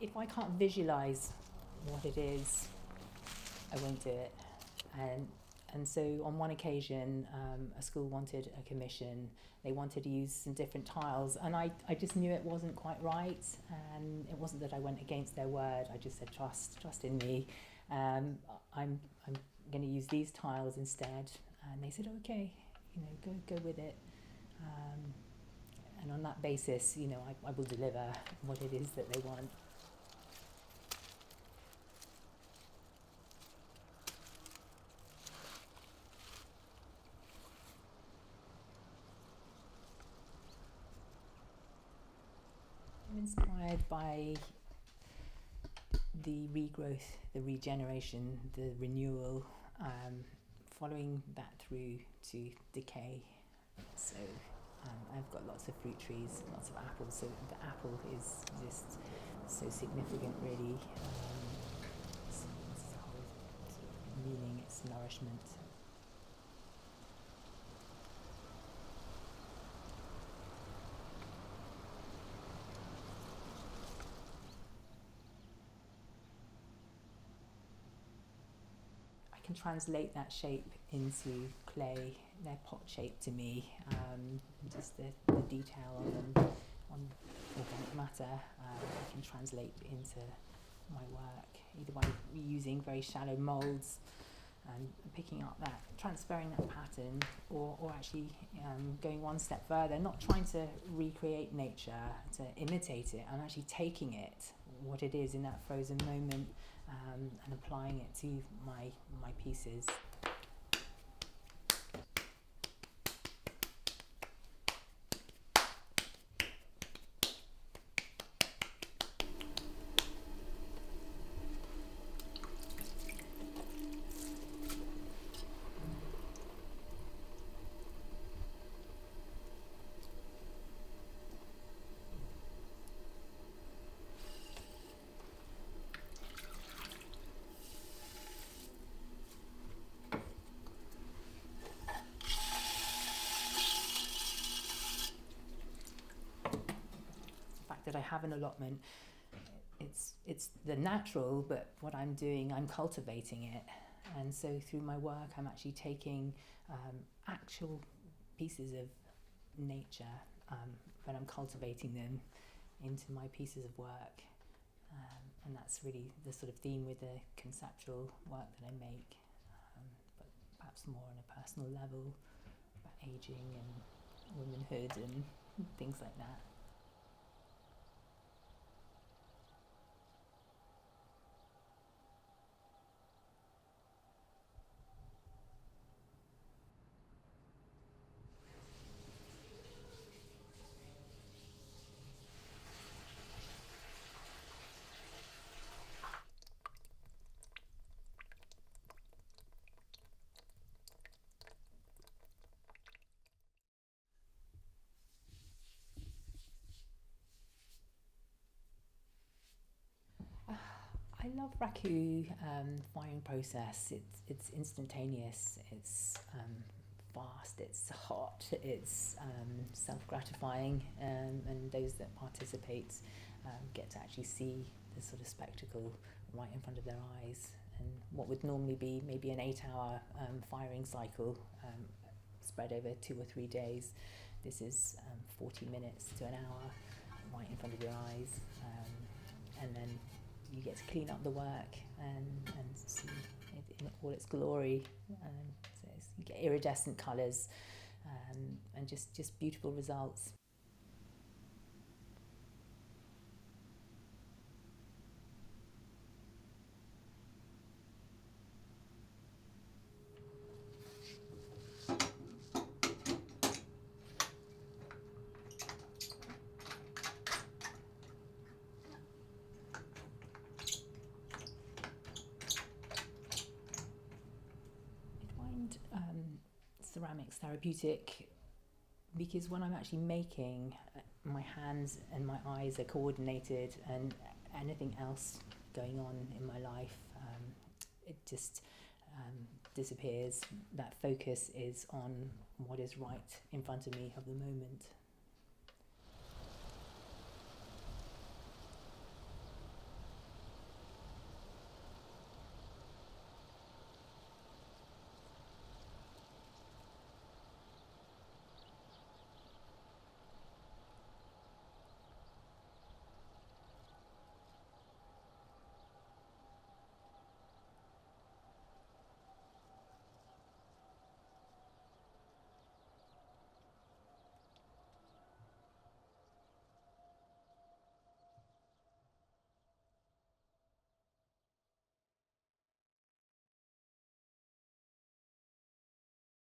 if I can't visualize what it is, I won't do it. And so on one occasion, a school wanted a commission. They wanted to use some different tiles, and I just knew it wasn't quite right. And it wasn't that I went against their word. I just said, trust in me. I'm going to use these tiles instead. And they said, okay, go with it. And on that basis, I will deliver what it is that they want. I'm inspired by the regrowth, the regeneration, the renewal, following that through to decay. So I've got lots of fruit trees, lots of apples, so the apple is just so significant, really. It's the whole sort of meaning, its nourishment. I can translate that shape into clay. They're pot shaped to me. Just the detail on them, on organic matter, I can translate into my work, either by using very shallow moulds and picking up that, transferring that pattern, or actually going one step further, not trying to recreate nature, to imitate it. I'm actually taking it, what it is in that frozen moment, and applying it to my pieces. That I have an allotment, it's the natural, but what I'm doing, I'm cultivating it. And so through my work, I'm actually taking actual pieces of nature, but I'm cultivating them into my pieces of work. And that's really the sort of theme with the conceptual work that I make, but perhaps more on a personal level, about aging and womanhood and things like that. I love raku firing process. It's instantaneous. It's fast. It's hot. It's self-gratifying, and those that participate get to actually see the sort of spectacle right in front of their eyes. And what would normally be maybe an 8-hour firing cycle spread over 2 or 3 days, this is 40 minutes to an hour right in front of your eyes, and then you get to clean up the work and see it in all its glory. So you get iridescent colours and just beautiful results. Ceramics therapeutic because when I'm actually making, my hands and my eyes are coordinated, and anything else going on in my life, it just disappears. That focus is on what is right in front of me of the moment.